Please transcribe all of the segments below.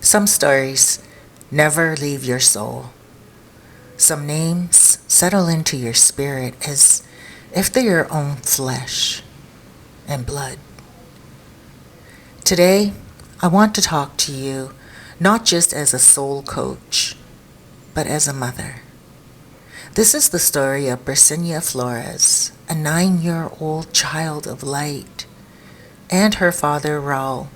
Some stories never leave your soul. Some names settle into your spirit as if they're your own flesh and blood. Today, I want to talk to you not just as a soul coach, but as a mother. This is the story of Brisenia Flores, a 9-year-old child of light, and her father Raul,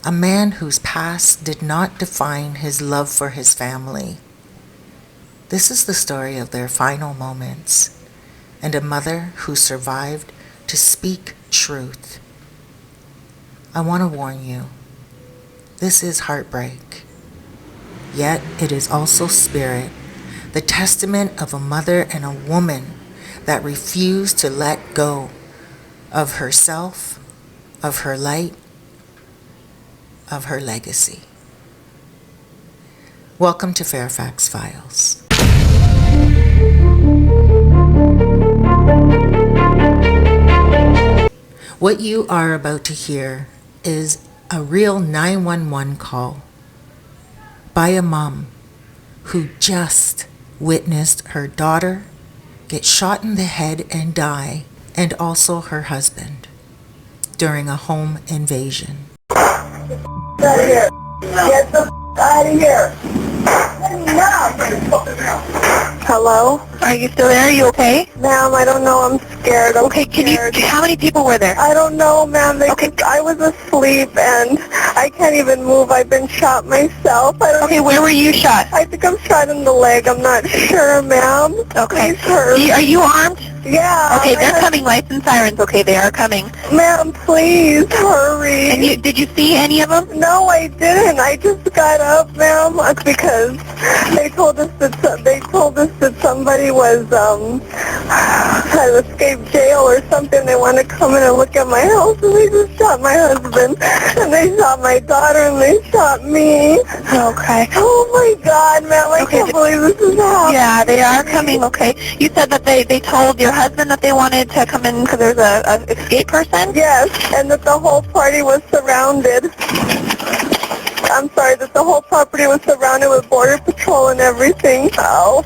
a man whose past did not define his love for his family. This is the story of their final moments, and a mother who survived to speak truth. I want to warn you, this is heartbreak, yet it is also spirit, the testament of a mother and a woman that refused to let go of herself, of her light, of her legacy. Welcome to Fairfax Files. What you are about to hear is a real 911 call by a mom who just witnessed her daughter get shot in the head and die, and also her husband, during a home invasion. Out of here! Get the out of here! Hello? Are you still there? Are you okay? Ma'am, I don't know. I'm scared. Okay, how many people were there? I don't know, ma'am. I was asleep and I can't even move. I've been shot myself. Okay, where were you shot? I think I'm shot in the leg. I'm not sure, ma'am. Okay. Please hurry. Are you armed? Yeah. Okay, they're coming. Lights and sirens. Okay, they are coming. Ma'am, please hurry. And did you see any of them? No, I didn't. I just got up, ma'am, because they told us that somebody was had escaped jail or something. They want to come in and look at my house, and they just shot my husband, and they shot my daughter, and they shot me. Okay. Oh my God, ma'am, I can't believe this is happening. Yeah, they are coming. Okay. You said that they told your husband that they wanted to come in because there's a escape person? Yes, and that the whole party was surrounded. I'm sorry, that the whole property was surrounded with border patrol and everything. Oh,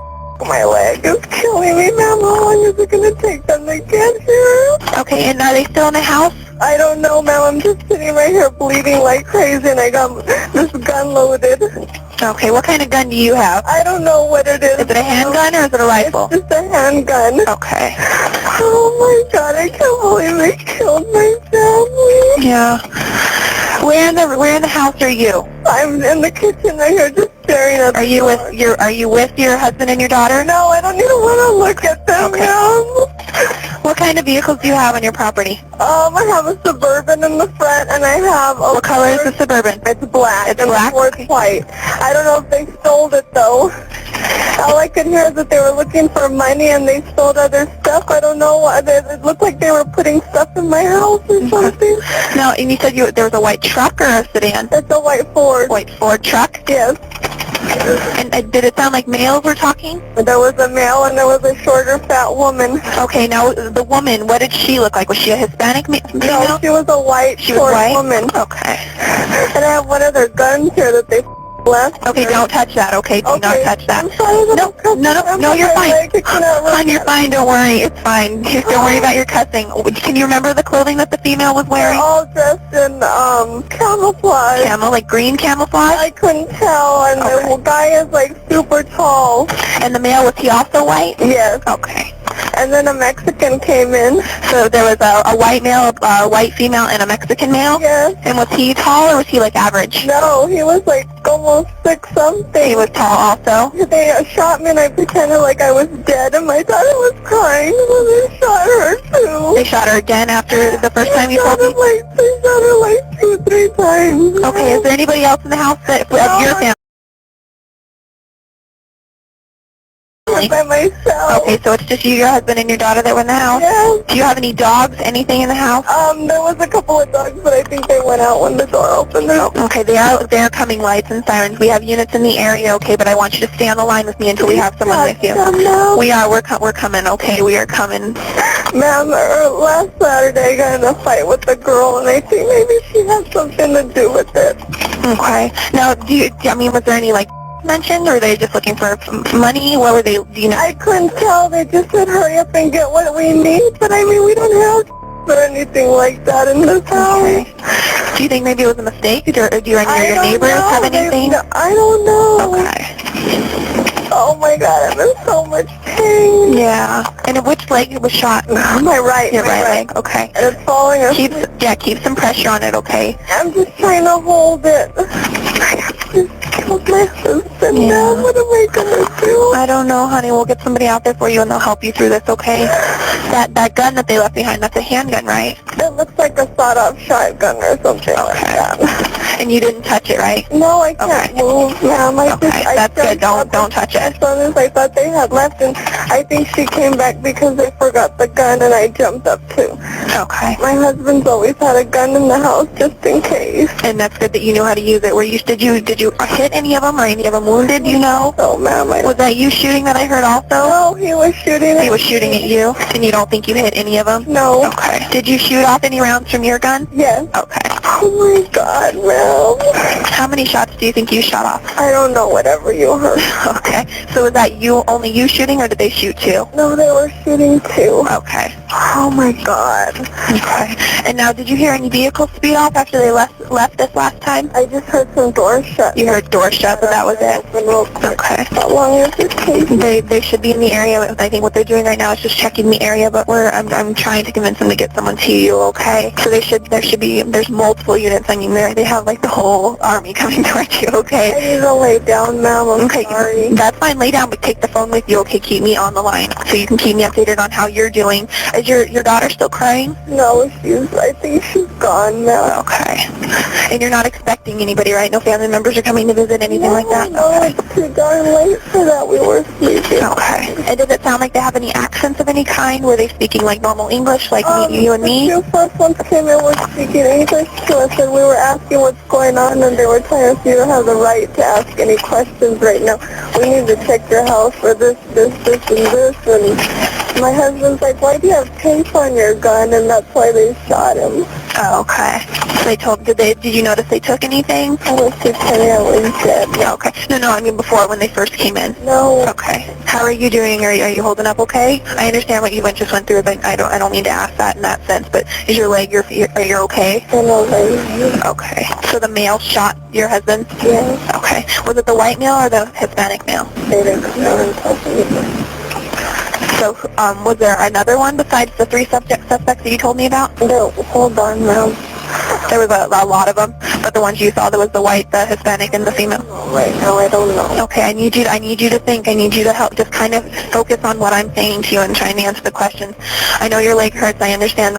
my leg is killing me, ma'am. How long is it going to take them to get here? Okay, and are they still in the house? I don't know, ma'am. I'm just sitting right here bleeding like crazy, and I got this gun loaded. Okay, what kind of gun do you have? I don't know what it is. Is it a handgun or is it a rifle? It's just a handgun. Okay. Oh my God, I can't believe they killed my family. Yeah. Where in the house are you? I'm in the kitchen right here just staring at Are you with your husband and your daughter? No, I don't even want to look at them, Okay. ma'am. What kind of vehicles do you have on your property? I have a Suburban in the front, and I have a... What color is the Suburban? It's black. It's and black? The Ford's white. I don't know if they stole it, though. All I could hear is that they were looking for money, and they stole other stuff. I don't know. It looked like they were putting stuff in my house or something. No, and you said there was a white truck or a sedan? It's a white Ford. White Ford truck? Yes. And did it sound like males were talking? There was a male, and there was a shorter, fat woman. Okay, now the woman, what did she look like? Was she a Hispanic female? No, she was a white, short woman. Okay. And I have one of their guns here that they left. Okay, don't touch that, okay? Do not touch that. I'm sorry. No, you're fine. Hon, you're fine, don't worry. It's fine. Just don't worry about your cussing. Can you remember the clothing that the female was wearing? They're all dressed in camouflage. Like green camouflage? I couldn't tell, and the guy is like super tall. And the male, was he also white? Yes. Okay. And then a Mexican came in. So there was a white male, a white female, and a Mexican male? Yes. And was he tall or was he like average? No, he was like almost 6'something. He was tall also? They shot me and I pretended like I was dead, and my daughter was crying when they shot her too. They shot her again after the first time you told me? They shot her like 2 or 3 times. Okay, is there anybody else in the house of your family? By myself. Okay, so it's just you, your husband, and your daughter that were in the house? Yes. Do you have any dogs, anything in the house? There was a couple of dogs, but I think they went out when the door opened. Okay, they are coming, lights and sirens. We have units in the area, okay, but I want you to stay on the line with me until we have someone with you. We are, we're coming, okay, we are coming. Ma'am, last Saturday I got in a fight with a girl, and I think maybe she had something to do with it. Okay. Now, I mean, was there any, like, mentioned, or were they just looking for money? What were they, do you know? I couldn't tell. They just said hurry up and get what we need. But I mean, we don't have or anything like that in this house. Okay. Do you think maybe it was a mistake? Do you or any of your neighbors have anything? I don't know. Okay. Oh my God, I'm in so much pain. Yeah. And which leg was shot? My right. Your right leg. Okay. And it's falling asleep. Keep some pressure on it, okay? I'm just trying to hold it. I just killed my husband. Yeah. Now what am I gonna do? I don't know, honey. We'll get somebody out there for you, and they'll help you through this, okay? That gun that they left behind, that's a handgun, right? It looks like a sawed-off shotgun or something like that. And you didn't touch it, right? No, I can't move, ma'am. I That's good. Don't touch it. As soon as I thought they had left, and I think she came back because they forgot the gun, and I jumped up too. Okay. My husband's always had a gun in the house just in case. And that's good that you knew how to use it. Did you hit any of them, or any of them wounded? Do you know? Oh, ma'am. Was that you shooting that I heard also? No, he was shooting. He was shooting at you, and you don't think you hit any of them? No. Okay. Did you shoot off any rounds from your gun? Yes. Okay. Oh my God, ma'am. How many shots do you think you shot off? I don't know, whatever you heard. Okay. So was that only you shooting, or did they shoot too? No, they were shooting too. Okay. Oh my God. Okay. And now, did you hear any vehicles speed off after they left this last time? I just heard some doors shut. You heard doors shut, but that was it? Okay. How long is it taking? They should be in the area. I think what they're doing right now is just checking the area, but I'm trying to convince them to get someone to you, okay? So there's multiple units. I mean, they have like the whole army coming towards you, okay? I need to lay down, ma'am. I'm sorry. That's fine. Lay down, but take the phone with you, okay? Keep me on the line so you can keep me updated on how you're doing. Is your daughter still crying? No, I think she's gone now. Okay. And you're not expecting anybody, right? No family members are coming to visit, anything like that? No, Okay. it's too darn late for that. We were sleeping. Okay. And does it sound like they have any accents of any kind? Were they speaking like normal English, like you and me? The two first ones came in were speaking English to us, and we were asking what's going on, and they were telling us you don't have the right to ask any questions right now. We need to check your house for this, and this, and my husband's like, why do you have tape on your gun? And that's why they shot him. Oh, okay. So did you notice they took anything? I was just telling you what he said. Yeah, okay. No, I mean before, when they first came in. No. Okay. How are you doing? Are you holding up okay? I understand what you just went through, but I don't mean to ask that in that sense, but is your leg, are you okay? Okay. So the male shot your husband? Yes. Okay. Was it the white male or the Hispanic male? They didn't come out and tell me. So, was there another one besides the three suspects that you told me about? No, hold on, ma'am. There was a lot of them, but the ones you saw, there was the white, the Hispanic, and the female. Right now, I don't know. Okay, I need you to think. I need you to help. Just kind of focus on what I'm saying to you and trying to answer the questions. I know your leg hurts. I understand.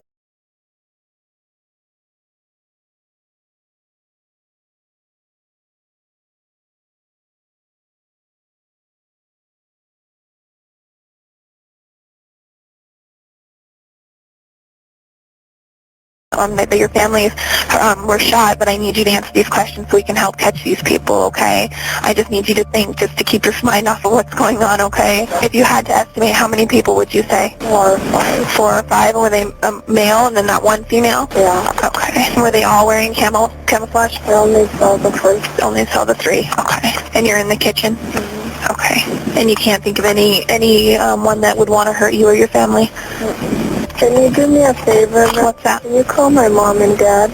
That your families were shot, but I need you to answer these questions so we can help catch these people, okay? I just need you to think, just to keep your mind off of what's going on, okay? If you had to estimate, how many people would you say? 4 or 5. 4 or 5, and were they male and then that one female? Yeah. Okay. And were they all wearing camouflage? I only saw the first. Only saw the 3, okay. And you're in the kitchen? Mm-hmm. Okay. And you can't think of any one that would want to hurt you or your family? Mm-mm. Can you do me a favor? What's that? Can you call my mom and dad?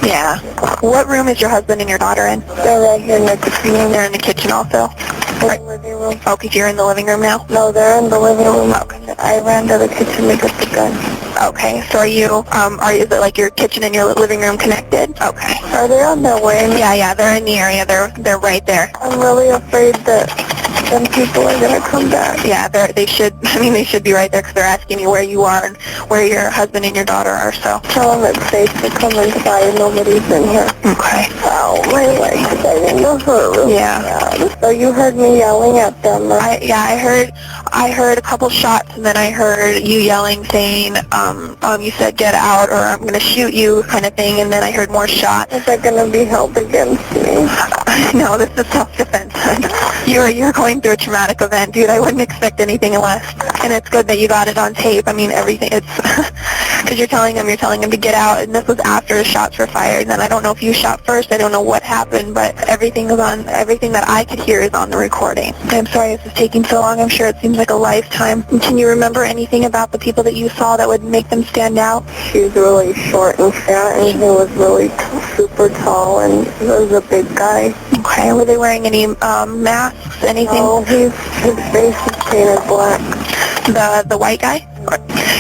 Yeah. What room is your husband and your daughter in? They're right here next to me. They're in the kitchen also? In the living room. Oh, because you're in the living room now? No, they're in the living room. Okay. I ran to the kitchen to get the gun. Okay. So is it like your kitchen and your living room connected? Okay. Are they on their way? Yeah, they're in the area. They're right there. I'm really afraid that some people are going to come back. Yeah, they should be right there because they're asking you where you are and where your husband and your daughter are, so. Tell them it's safe to come inside. Nobody's in here. Okay. Ow, my legs. I didn't know her. Yeah. So you heard me yelling at them. I heard a couple shots, and then I heard you yelling, saying, you said get out or I'm going to shoot you kind of thing, and then I heard more shots. Is that going to be held against me? No, this is self-defense. You're going through a traumatic event, dude. I wouldn't expect anything less. And it's good that you got it on tape. I mean, everything. It's Because you're telling him to get out, and this was after the shots were fired. And then I don't know if you shot first. I don't know what happened, but everything that I could hear is on the recording. I'm sorry this is taking so long. I'm sure it seems like a lifetime. Can you remember anything about the people that you saw that would make them stand out? She was really short and fat, and he was really super tall, and he was a big guy. Okay. Were they wearing any masks? Anything? No, his face is painted black. The white guy?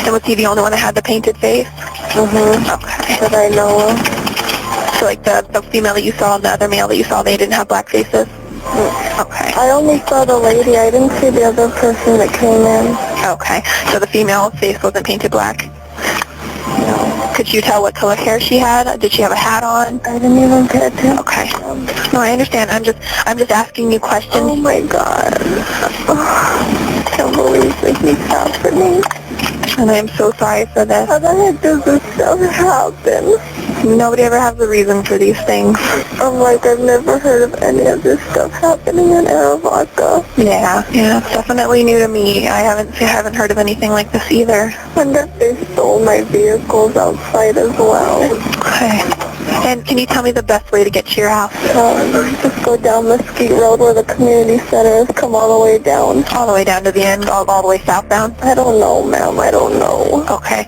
And was he the only one that had the painted face? Okay. That I know of. So like the female that you saw and the other male that you saw, they didn't have black faces? Okay. I only saw the lady. I didn't see the other person that came in. Okay. So the female's face wasn't painted black? No. Could you tell what color hair she had? Did she have a hat on? I didn't even pay attention. Okay. No, I understand. I'm just asking you questions. Oh my God. I can't believe this is happening. And I am so sorry for this. How the heck does this stuff happen? Nobody ever has a reason for these things. I'm like, I've never heard of any of this stuff happening in Arivaca. Yeah, it's definitely new to me. I haven't heard of anything like this either. I wonder if they stole my vehicles outside as well. Okay. And can you tell me the best way to get to your house? Just go down Mesquite Road where the community center is. Come all the way down. All the way down to the end, all the way southbound? I don't know, ma'am. I don't know. Okay.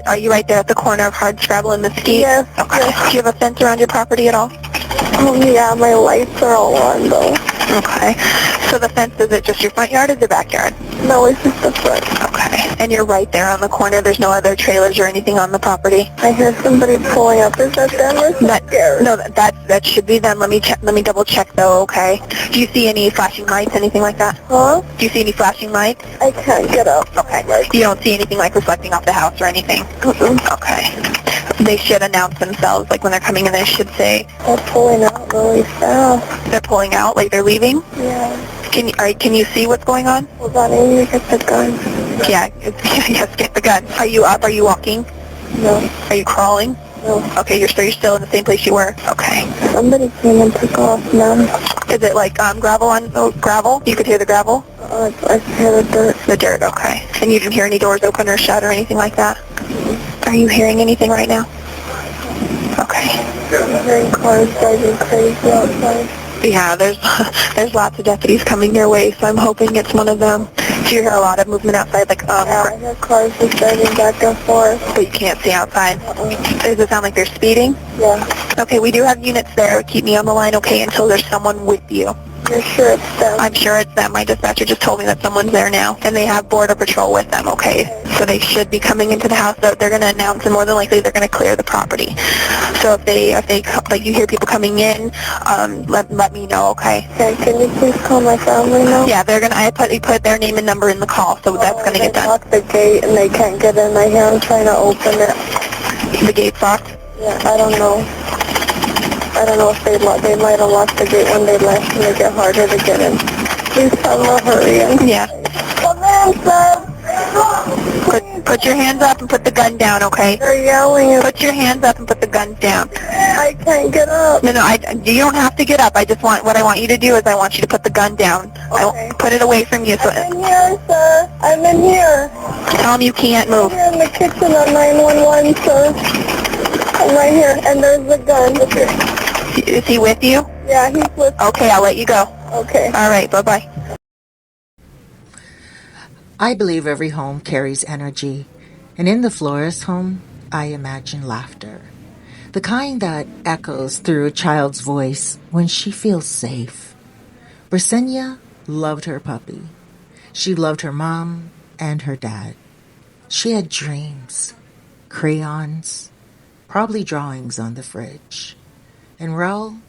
Are you right there at the corner of Hardscrabble and Mesquite? Yes. Okay. Yes. Do you have a fence around your property at all? Oh, yeah. My lights are all on, though. Okay. So the fence, is it just your front yard or the backyard? No, it's just the front. Okay. And you're right there on the corner. There's no other trailers or anything on the property? I hear somebody pulling up. Is that them or something? No, that should be them. Let me double check though, okay? Do you see any flashing lights, anything like that? Huh? Do you see any flashing lights? I can't get up. Okay. You don't see anything like reflecting off the house or anything? Okay. They should announce themselves, like when they're coming in, they should say... They're pulling out really fast. They're pulling out, like they're leaving? Yeah. Can you see what's going on? Hold on, I need to get the gun. Yeah, yes, get the gun. Are you up? Are you walking? No. Are you crawling? No. Okay, you're still in the same place you were? Okay. Somebody came and took off, ma'am. Is it like gravel? You could hear the gravel? I hear the dirt. The dirt, okay. And you didn't hear any doors open or shut or anything like that? Are you hearing anything right now? Okay. I'm hearing cars driving crazy outside. Yeah, there's lots of deputies coming your way, so I'm hoping it's one of them. Do you hear a lot of movement outside? Yeah, I hear cars just driving back and forth. But you can't see outside? Does it sound like they're speeding? Yeah. Okay, we do have units there. Keep me on the line, okay, until there's someone with you. You're sure it's them? I'm sure it's them. My dispatcher just told me that someone's there now, and they have Border Patrol with them, okay? So they should be coming into the house. They're going to announce, and more than likely they're going to clear the property. So if they like you hear people coming in, let me know, okay? Okay, can you please call my family now? Yeah, I put their name and number in the call, so that's going to get done. They locked the gate and they can't get in. I hear them trying to open it. The gate's locked? Yeah, I don't know. I don't know if they might have locked the gate when they left and they get harder to get in. Please tell them to hurry in. Yeah. Come in, sir. Put your hands up and put the gun down, okay? They're yelling. Put your hands up and put the guns down. I can't get up. No, you don't have to get up. What I want you to do is I want you to put the gun down. Okay. Put it away from you. So I'm in here, sir. I'm in here. tell them you can't move. I'm here in the kitchen on 911, sir. I'm right here, and there's the gun. Is he with you? Yeah, he's with me. Okay, I'll let you go. Okay. All right, bye-bye. I believe every home carries energy, and in the Flores home, I imagine laughter. The kind that echoes through a child's voice when she feels safe. Brisenia loved her puppy. She loved her mom and her dad. She had dreams, crayons, probably drawings on the fridge. And Raul,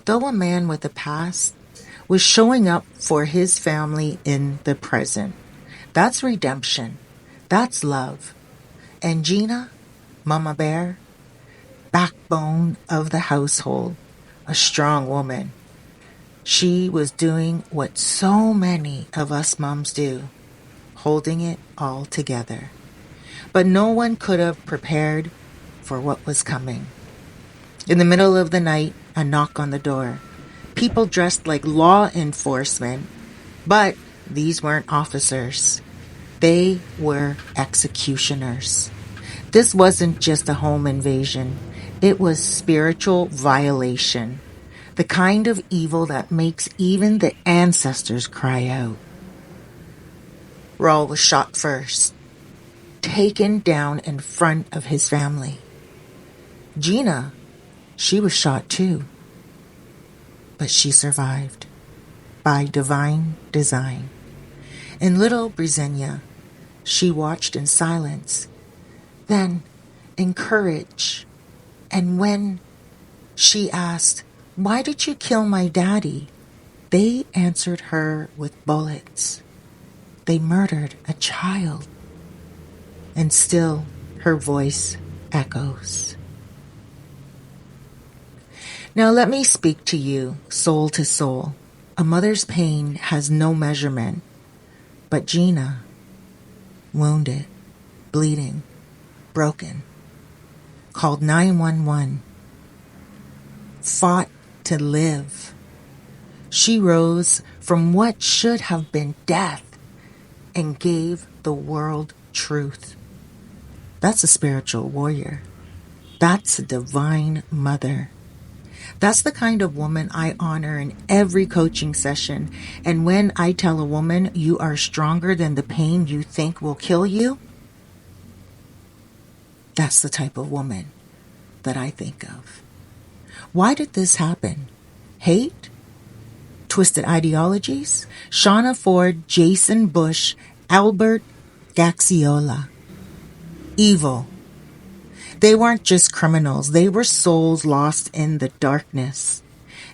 though a man with a past, was showing up for his family in the present. That's redemption. That's love. And Gina, Mama Bear, backbone of the household, a strong woman. She was doing what so many of us moms do, holding it all together. But no one could have prepared for what was coming. In the middle of the night, a knock on the door. People dressed like law enforcement, but these weren't officers. They were executioners. This wasn't just a home invasion. It was spiritual violation. The kind of evil that makes even the ancestors cry out. Raul was shot first, taken down in front of his family. Gina, she was shot too. But she survived by divine design. In little Brisenia, she watched in silence, then in courage. And when she asked, "Why did you kill my daddy?" they answered her with bullets. They murdered a child. And still her voice echoes. Now let me speak to you, soul to soul. A mother's pain has no measurement. But Gina, wounded, bleeding, broken, called 911, fought to live. She rose from what should have been death and gave the world truth. That's a spiritual warrior. That's a divine mother. That's the kind of woman I honor in every coaching session. And when I tell a woman you are stronger than the pain you think will kill you, that's the type of woman that I think of. Why did this happen? Hate? Twisted ideologies? Shawna Forde, Jason Bush, Albert Gaxiola. Evil. They weren't just criminals. They were souls lost in the darkness.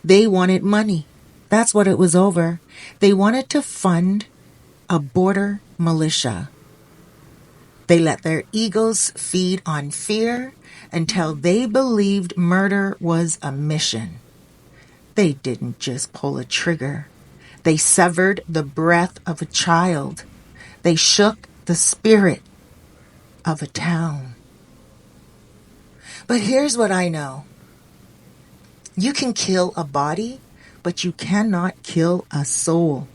They wanted money. That's what it was over. They wanted to fund a border militia. They let their egos feed on fear until they believed murder was a mission. They didn't just pull a trigger. They severed the breath of a child. They shook the spirit of a town. But here's what I know. You can kill a body, but you cannot kill a soul.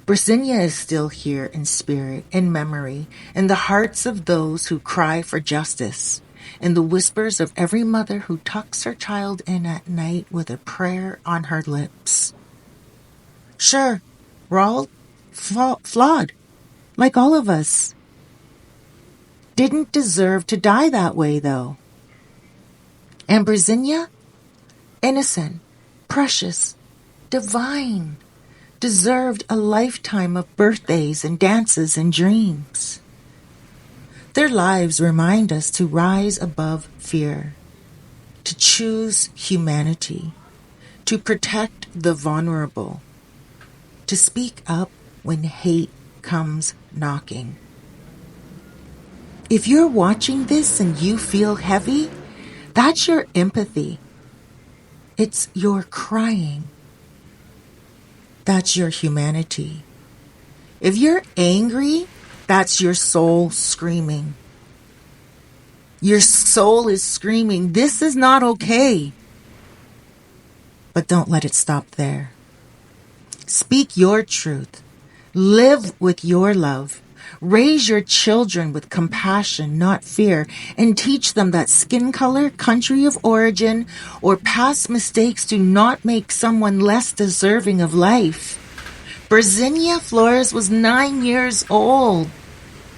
Brisenia is still here in spirit, in memory, in the hearts of those who cry for justice, in the whispers of every mother who tucks her child in at night with a prayer on her lips. Sure, Raul, flawed, like all of us. Didn't deserve to die that way, though. And Brisenia, innocent, precious, divine, deserved a lifetime of birthdays and dances and dreams. Their lives remind us to rise above fear, to choose humanity, to protect the vulnerable, to speak up when hate comes knocking. If you're watching this and you feel heavy, that's your empathy. It's your crying. That's your humanity. If you're angry, that's your soul screaming. Your soul is screaming, this is not okay. But don't let it stop there. Speak your truth. Live with your love. Raise your children with compassion, not fear, and teach them that skin color, country of origin, or past mistakes do not make someone less deserving of life. Brisenia Flores was 9 years old,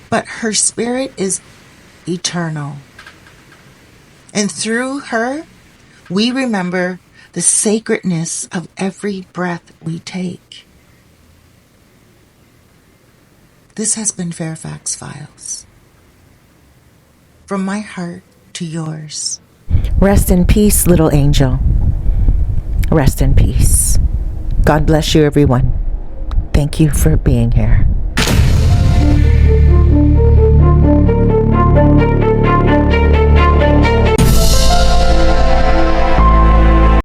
but her spirit is eternal. And through her, we remember the sacredness of every breath we take. This has been Fairfax Files. From my heart to yours. Rest in peace, little angel. Rest in peace. God bless you, everyone. Thank you for being here.